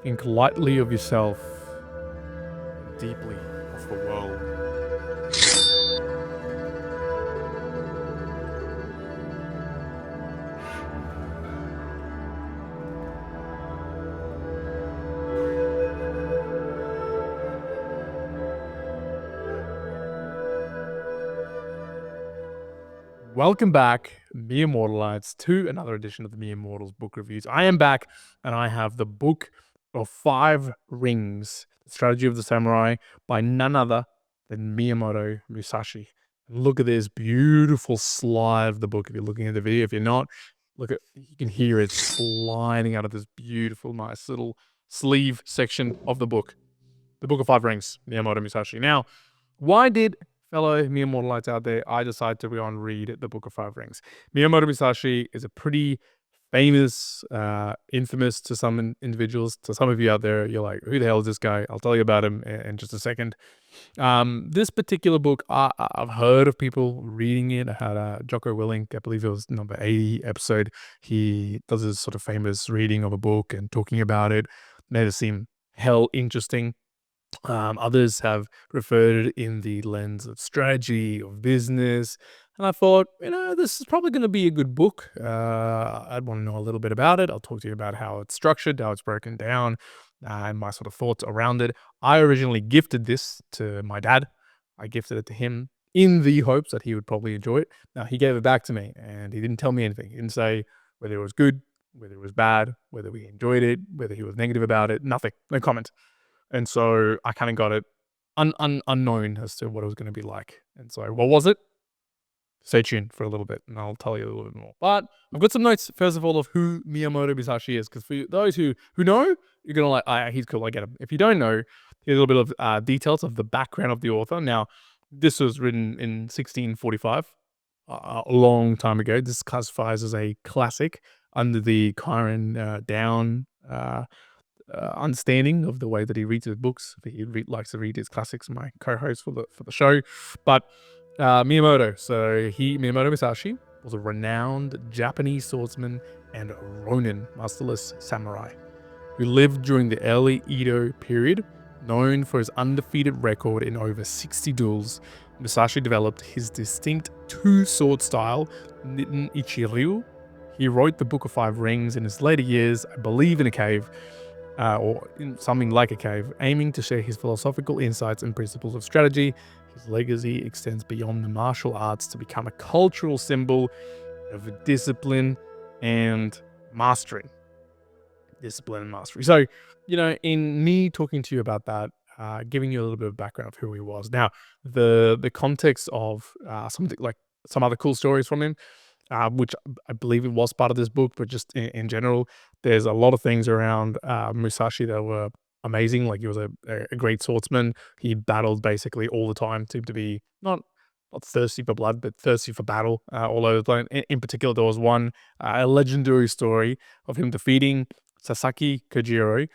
Think lightly of yourself, deeply of the world. Welcome back, mere mortalites, to another edition of the Mere Mortals book reviews. I am back, and I have the Book of Five Rings, The Strategy of the Samurai, by none other than Miyamoto Musashi. Look at this beautiful slide of the book. If you're looking at the video, if you're not, look at, you can hear it sliding out of this beautiful, nice little sleeve section of the book. The Book of Five Rings, Miyamoto Musashi. Now, why did fellow mere mortalites out there, I decided to go and read the Book of Five Rings? Miyamoto Musashi is a pretty famous, infamous to some individuals. To some of you out there, you're like, who the hell is this guy? I'll tell you about him in just a second. This particular book, I've heard of people reading it. I had Jocko Willink, I believe it was number 80 episode. He does this sort of famous reading of a book and talking about it. Made it seem hell interesting. Others have referred it in the lens of strategy, of business. And I thought, this is probably going to be a good book. I'd want to know a little bit about it. I'll talk to you about how it's structured, how it's broken down, and my sort of thoughts around it. I originally gifted this to my dad. I gifted it to him in the hopes that he would probably enjoy it. Now, he gave it back to me, and he didn't tell me anything. He didn't say whether it was good, whether it was bad, whether we enjoyed it, whether he was negative about it. Nothing. No comment. And so I kind of got it unknown as to what it was going to be like. And so what was it? Stay tuned for a little bit and I'll tell you a little bit more. But I've got some notes, first of all, of who Miyamoto Musashi is. Because for those who know, you're going to like, he's cool, I get him. If you don't know, here's a little bit of details of the background of the author. Now, this was written in 1645, a long time ago. This classifies as a classic under the Kyron Down understanding of the way that he reads his books. He likes to read his classics, my co-host for the show. But Miyamoto Musashi was a renowned Japanese swordsman and Ronin, masterless samurai, who lived during the early Edo period. Known for his undefeated record in over 60 duels, Musashi developed his distinct two-sword style, Nitten Ichiryu. He wrote the Book of Five Rings in his later years, I believe in a cave, or in something like a cave, aiming to share his philosophical insights and principles of strategy. His legacy extends beyond the martial arts to become a cultural symbol of discipline and mastery. So, in me talking to you about that, giving you a little bit of background of who he was. Now, the context of something like some other cool stories from him, which I believe it was part of this book, but just in general, there's a lot of things around Musashi that were amazing. Like, he was a great swordsman. He battled basically all the time, seemed to be not thirsty for blood, but thirsty for battle all over the place. In particular, there was one a legendary story of him defeating Sasaki Kojiro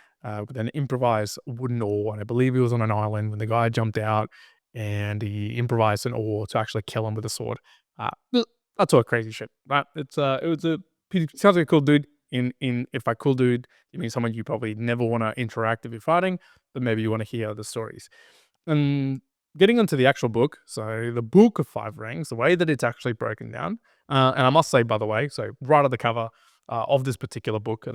with an improvised wooden oar. And I believe he was on an island when the guy jumped out and he improvised an oar to actually kill him with a sword. That sort of crazy shit, right? It sounds like a cool dude. If by cool dude, you mean someone you probably never want to interact if you're fighting, but maybe you want to hear the stories. And getting into the actual book, so the Book of Five Rings, the way that it's actually broken down, and I must say, by the way, so right on the cover of this particular book, I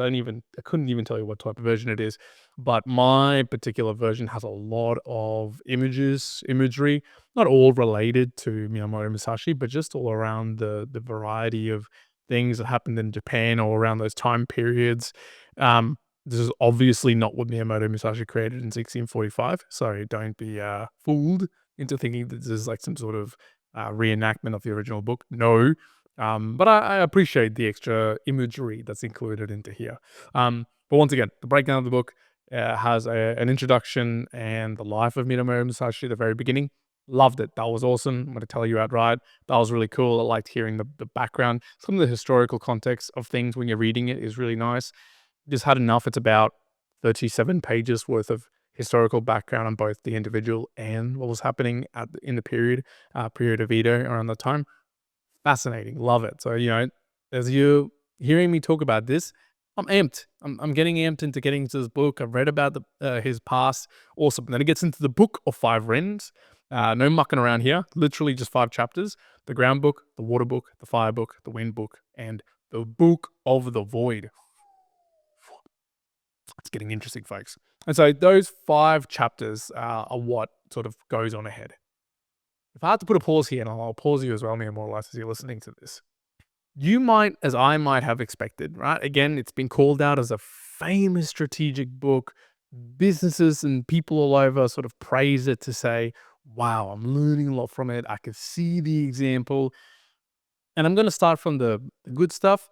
couldn't even tell you what type of version it is, but my particular version has a lot of imagery, not all related to Miyamoto Musashi, but just all around the variety of things that happened in Japan or around those time periods. This is obviously not what Miyamoto Musashi created in 1645, so don't be fooled into thinking that this is like some sort of reenactment of the original book. No, but I appreciate the extra imagery that's included into here. But once again, the breakdown of the book has an introduction and the life of Miyamoto Musashi at the very beginning. Loved it. That was awesome. I'm going to tell you outright. That was really cool. I liked hearing the background. Some of the historical context of things when you're reading it is really nice. Just had enough. It's about 37 pages worth of historical background on both the individual and what was happening in the period of Edo around that time. Fascinating. Love it. So, as you're hearing me talk about this, I'm amped. I'm getting amped into getting into this book. I've read about his past. Awesome. Then it gets into the book of five rings. No mucking around here. Literally just 5 chapters: the ground book, the water book, the fire book, the wind book, and the book of the void. It's getting interesting, folks. And so those 5 chapters are what sort of goes on ahead. If I had to put a pause here, and I'll pause you as well, me more or less, as you're listening to this, you might, as I might have expected, right? Again, it's been called out as a famous strategic book. Businesses and people all over sort of praise it to say, wow, I'm learning a lot from it. I can see the example. And I'm going to start from the good stuff.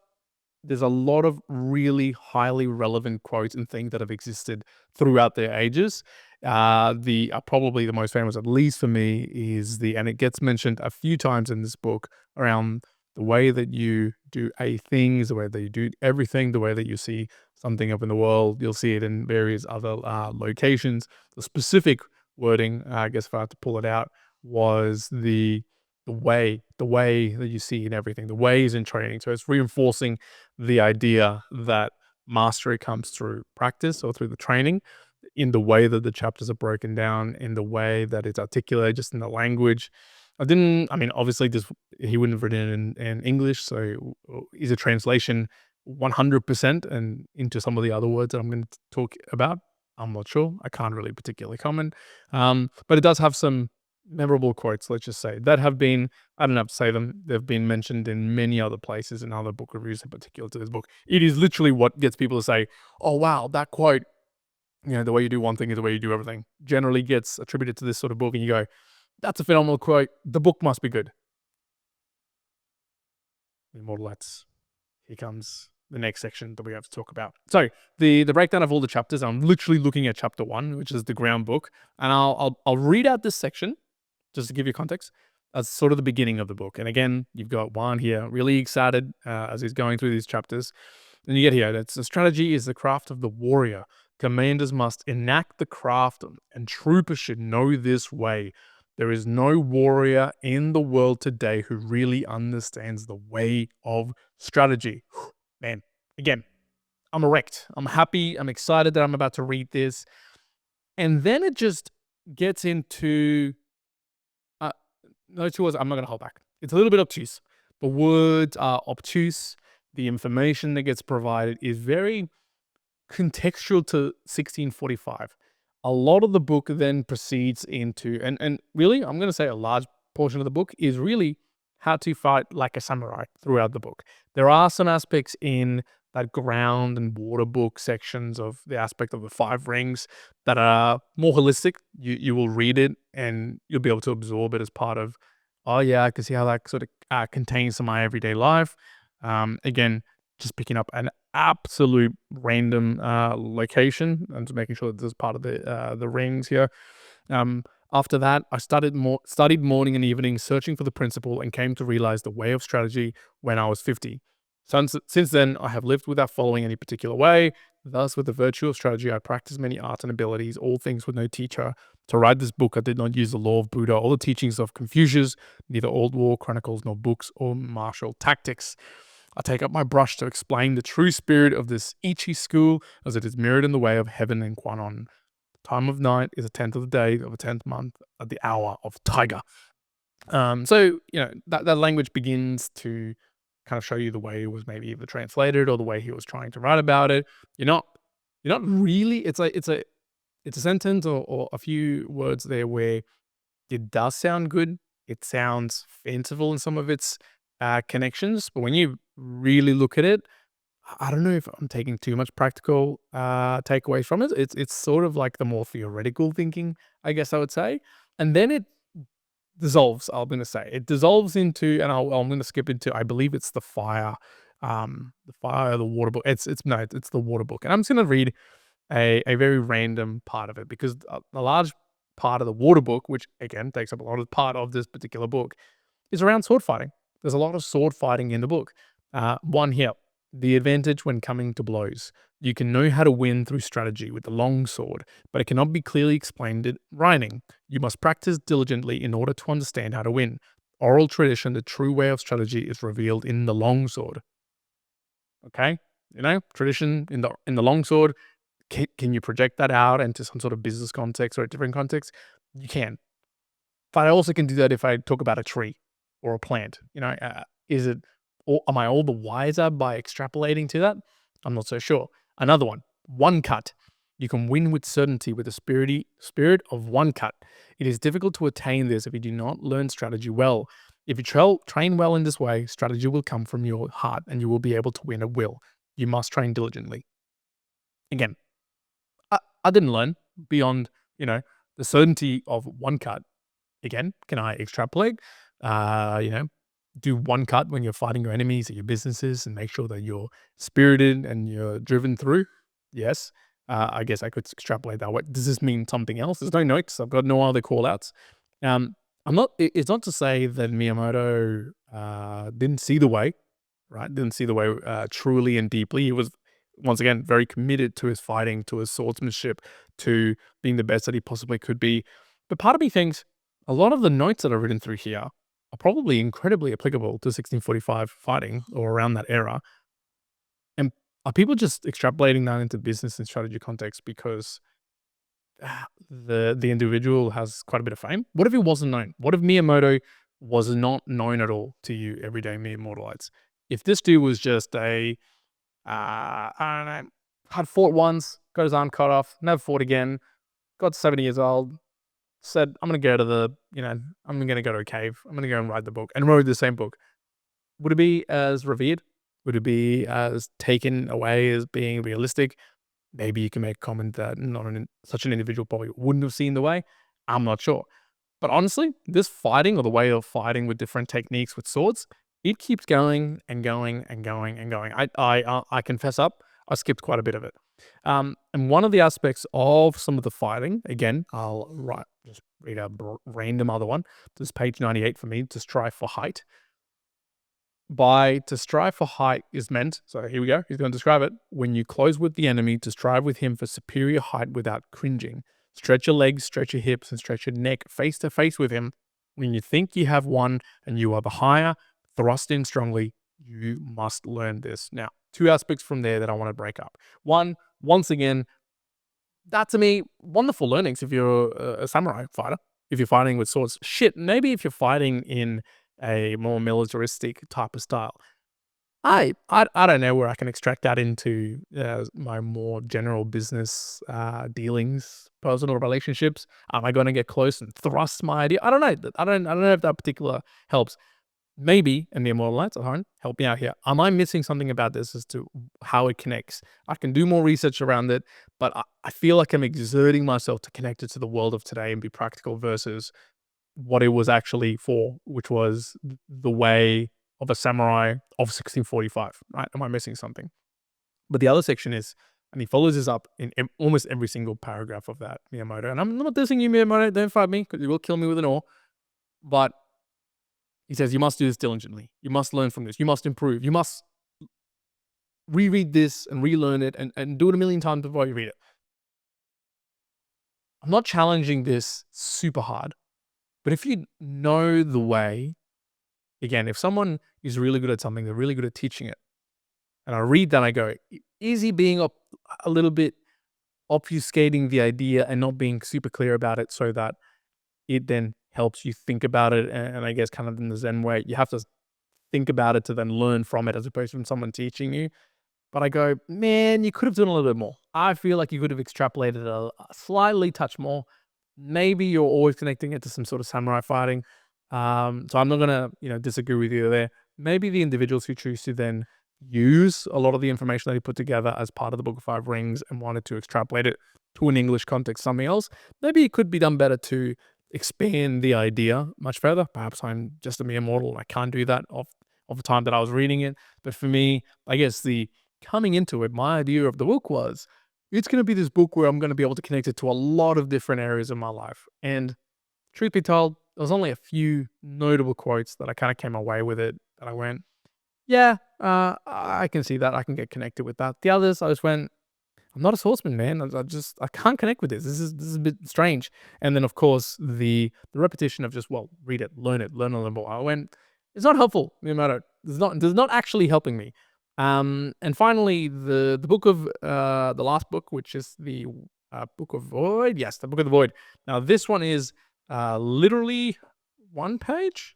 There's a lot of really highly relevant quotes and things that have existed throughout the ages. The probably the most famous, at least for me, is and it gets mentioned a few times in this book, around the way that you do a things, the way that you do everything, the way that you see something up in the world. You'll see it in various other locations. The specific wording, I guess if I had to pull it out, was the way that you see in everything, the ways in training. So it's reinforcing the idea that mastery comes through practice or through the training, in the way that the chapters are broken down, in the way that it's articulated, just in the language. I mean, obviously, this he wouldn't have written it in English, so is a translation 100% and into some of the other words that I'm going to talk about? I'm not sure. I can't really particularly comment. But it does have some memorable quotes, let's just say, that have been, I don't have to say them, they've been mentioned in many other places in other book reviews in particular to this book. It is literally what gets people to say, oh, wow, that quote, the way you do one thing is the way you do everything, generally gets attributed to this sort of book. And you go, that's a phenomenal quote. The book must be good. Immortal Lats. Here comes the next section that we have to talk about. So the breakdown of all the chapters, I'm literally looking at chapter 1, which is the ground book, and I'll read out this section just to give you context. That's sort of the beginning of the book. And again, you've got Juan here, really excited as he's going through these chapters. And you get here, that's the strategy is the craft of the warrior. Commanders must enact the craft, and troopers should know this way. There is no warrior in the world today who really understands the way of strategy. Man, again, I'm erect. I'm happy. I'm excited that I'm about to read this. And then it just gets into those two words. I'm not going to hold back. It's a little bit obtuse. The words are obtuse. The information that gets provided is very contextual to 1645. A lot of the book then proceeds into, and really, I'm going to say a large portion of the book is really how to fight like a samurai throughout the book. There are some aspects in that ground and water book sections of the aspect of the 5 rings that are more holistic. You will read it and you'll be able to absorb it as part of, oh yeah, I can see how that sort of contains some of my everyday life. Again, just picking up an absolute random location and just making sure that this is part of the rings here. After that, I studied morning and evening, searching for the principle, and came to realize the way of strategy when I was 50. Since then, I have lived without following any particular way. Thus, with the virtue of strategy, I practiced many arts and abilities, all things with no teacher. To write this book, I did not use the law of Buddha or the teachings of Confucius, neither old war chronicles nor books or martial tactics. I take up my brush to explain the true spirit of this Ichi school, as it is mirrored in the way of heaven and Kwanon. The time of night is the 10th of the day of the 10th month at the hour of tiger. So, that language begins to kind of show you the way it was maybe either translated or the way he was trying to write about it. You're not really, it's a sentence or a few words there where it does sound good. It sounds fanciful in some of its connections, but when you really look at it, I don't know if I'm taking too much practical takeaways from it. It's sort of like the more theoretical thinking, I guess I would say. And then it dissolves, I'm going to say. It dissolves into, and I'm going to skip into, I believe it's the fire, the water book. It's the water book. And I'm just going to read a very random part of it, because a large part of the water book, which again takes up a lot of part of this particular book, is around sword fighting. There's a lot of sword fighting in the book. One here, the advantage when coming to blows. You can know how to win through strategy with the long sword, but it cannot be clearly explained in writing. You must practice diligently in order to understand how to win. Oral tradition, the true way of strategy, is revealed in the long sword. Okay? tradition in the longsword. Can you project that out into some sort of business context or a different context? You can. But I also can do that if I talk about a tree or a plant. Is it? Or am I all the wiser by extrapolating to that? I'm not so sure. Another one cut. You can win with certainty with the spirit of one cut. It is difficult to attain this if you do not learn strategy well. If you train well in this way, strategy will come from your heart and you will be able to win at will. You must train diligently. Again, I didn't learn beyond, the certainty of one cut. Again, can I extrapolate? Uh, you know, do one cut when you're fighting your enemies at your businesses and make sure that you're spirited and you're driven through? Yes. I guess I could extrapolate that way. Does this mean something else? There's no notes. I've got no other call outs. Um, it's not to say that Miyamoto didn't see the way, right? Didn't see the way truly and deeply. He was, once again, very committed to his fighting, to his swordsmanship, to being the best that he possibly could be. But part of me thinks a lot of the notes that are written through here are probably incredibly applicable to 1645 fighting or around that era. And are people just extrapolating that into business and strategy context because the individual has quite a bit of fame? What if it wasn't known? What if Miyamoto was not known at all to you everyday mere mortalites? If this dude was just I don't know, had fought once, got his arm cut off, never fought again, got 70 years old, said, I'm going to go to I'm going to go to a cave. I'm going to go and write the book, and wrote the same book. Would it be as revered? Would it be as taken away as being realistic? Maybe you can make a comment that such an individual probably wouldn't have seen the way. I'm not sure. But honestly, this fighting, or the way of fighting with different techniques with swords, it keeps going and going and going and going. I confess up, I skipped quite a bit of it. And one of the aspects of some of the fighting, again, I'll just read a random other one. This is page 98 for me, to strive for height. To strive for height is meant, so here we go, he's going to describe it. When you close with the enemy, to strive with him for superior height without cringing. Stretch your legs, stretch your hips, and stretch your neck face to face with him. When you think you have won and you are the higher, thrust in strongly. You must learn this. Now, two aspects from there that I want to break up. One, once again, that to me, wonderful learnings if you're a samurai fighter, if you're fighting with swords. Shit, maybe if you're fighting in a more militaristic type of style. I don't know where I can extract that into my more general business dealings, personal relationships. Am I going to get close and thrust my idea? I don't know. I don't know if that particular helps. Maybe, and the Immortal Lights at home, help me out here. Am I missing something about this as to how it connects? I can do more research around it, but I feel like I'm exerting myself to connect it to the world of today and be practical versus what it was actually for, which was the way of a samurai of 1645, right? Am I missing something? But the other section is, and he follows this up in almost every single paragraph of that, Miyamoto. And I'm not dissing you, Miyamoto. Don't fight me, because you will kill me with an oar. But he says, you must do this diligently. You must learn from this. You must improve. You must reread this and relearn it and do it a million times before you read it. I'm not challenging this super hard. But if you know the way, again, if someone is really good at something, they're really good at teaching it. And I read that and I go, is he being a little bit obfuscating the idea and not being super clear about it so that it then helps you think about it? And I guess kind of in the Zen way, you have to think about it to then learn from it as opposed to from someone teaching you. But I go, man, you could have done a little bit more. I feel like you could have extrapolated a slightly touch more. Maybe you're always connecting it to some sort of samurai fighting. So I'm not going to, disagree with you there. Maybe the individuals who choose to then use a lot of the information that he put together as part of the Book of Five Rings and wanted to extrapolate it to an English context, something else, maybe it could be done better to expand the idea much further. Perhaps I'm just a mere mortal and I can't do that of the time that I was reading it. But for me, I guess the coming into it, my idea of the book was, it's going to be this book where I'm going to be able to connect it to a lot of different areas of my life. And truth be told, there was only a few notable quotes that I kind of came away with it, that I went, yeah, I can see that. I can get connected with that. The others, I just went, I'm not a swordsman, man. I can't connect with this. This is a bit strange. And then, of course, the repetition of just, read it, learn a little more. I went, it's not helpful, no matter. It's not actually helping me. And finally, the book of the last book, which is the Book of Void. Yes, the Book of the Void. Now, this one is literally one page.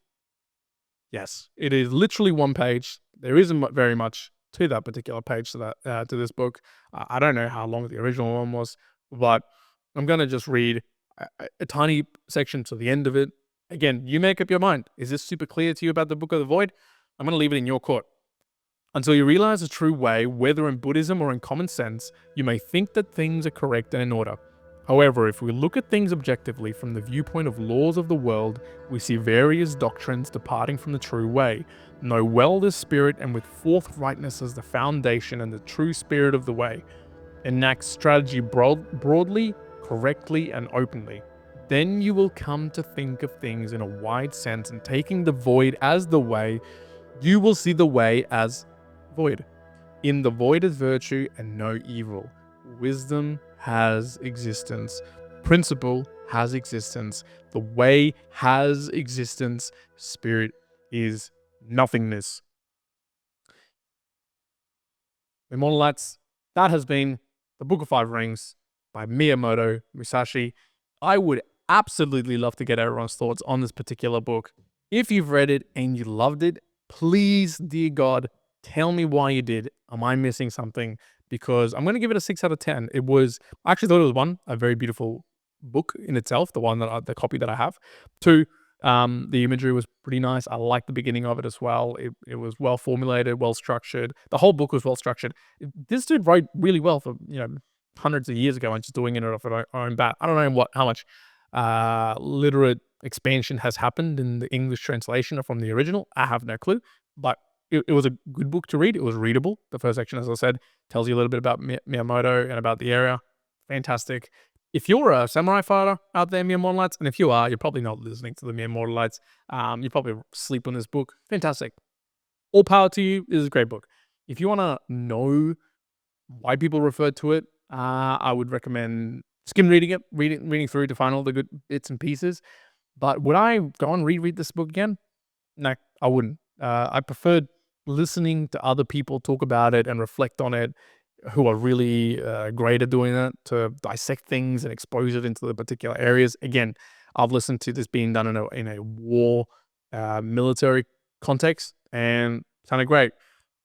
Yes, it is literally one page. There isn't very much to that particular page to this book. I don't know how long the original one was, but I'm gonna just read a tiny section to the end of it. Again, you make up your mind. Is this super clear to you about the Book of the Void? I'm gonna leave it in your court. Until you realize the true way, whether in Buddhism or in common sense, you may think that things are correct and in order. However, if we look at things objectively from the viewpoint of laws of the world, we see various doctrines departing from the true way. Know well this spirit, and with forthrightness as the foundation and the true spirit of the way. Enact strategy broadly, correctly, and openly. Then you will come to think of things in a wide sense, and taking the void as the way, you will see the way as void. In the void is virtue and no evil. Wisdom has existence. Principle has existence. The way has existence. Spirit is nothingness. Immortal Lights, that has been The Book of Five Rings by Miyamoto Musashi. I would absolutely love to get everyone's thoughts on this particular book. If you've read it and you loved it, please, dear God, tell me why you did. Am I missing something? Because I'm going to give it a 6 out of 10. I actually thought it was a very beautiful book in itself, the copy that I have. Two, the imagery was pretty nice. I liked the beginning of it as well. It was well formulated, well structured. The whole book was well structured. This dude wrote really well for, hundreds of years ago and just doing it off our own bat. I don't know how much literate expansion has happened in the English translation from the original. I have no clue, but it was a good book to read. It was readable. The first section, as I said, tells you a little bit about Miyamoto and about the area. Fantastic. If you're a samurai fighter out there, Miyamoto Lights, and if you are, you're probably not listening to the Miyamoto Lights. You probably sleep on this book. Fantastic. All power to you. This is a great book. If you want to know why people refer to it, I would recommend skim reading it, reading through to find all the good bits and pieces. But would I go and reread this book again? No, I wouldn't. I preferred listening to other people talk about it and reflect on it, who are really great at doing that, to dissect things and expose it into the particular areas. Again, I've listened to this being done in a war military context, and kind of great.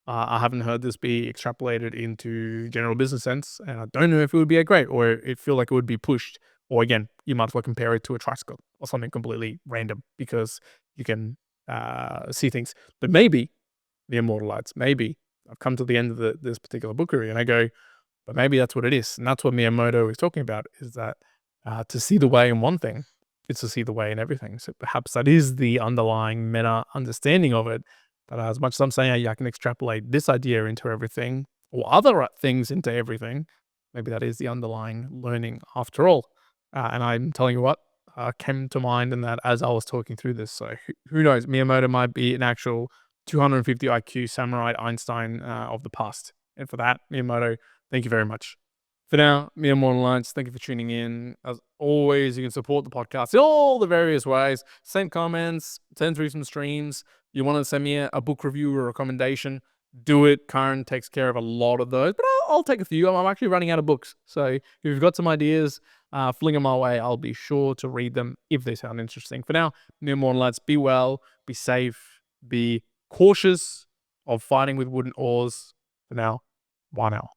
I haven't heard this be extrapolated into general business sense, and I don't know if it would be a great, or it feel like it would be pushed. Or again, you might as well compare it to a tricycle or something completely random, because you can see things. But maybe the Immortal Lights, maybe I've come to the end of this particular bookery and I go, but maybe that's what it is. And that's what Miyamoto is talking about, is that to see the way in one thing, it's to see the way in everything. So perhaps that is the underlying meta understanding of it. That as much as I'm saying, I can extrapolate this idea into everything, or other things into everything, maybe that is the underlying learning after all. And I'm telling you what, came to mind in that as I was talking through this. So who knows? Miyamoto might be an actual 250 IQ samurai Einstein of the past. And for that, Miyamoto, thank you very much. For now, Miyamoto Lights, thank you for tuning in. As always, you can support the podcast in all the various ways. Send comments, send through some streams. You want to send me a book review or recommendation, do it. Karen takes care of a lot of those, but I'll take a few. I'm actually running out of books. So if you've got some ideas, fling them my way. I'll be sure to read them if they sound interesting. For now, Miyamoto Lights, be well, be safe, be cautious of fighting with wooden oars. For now, bye now.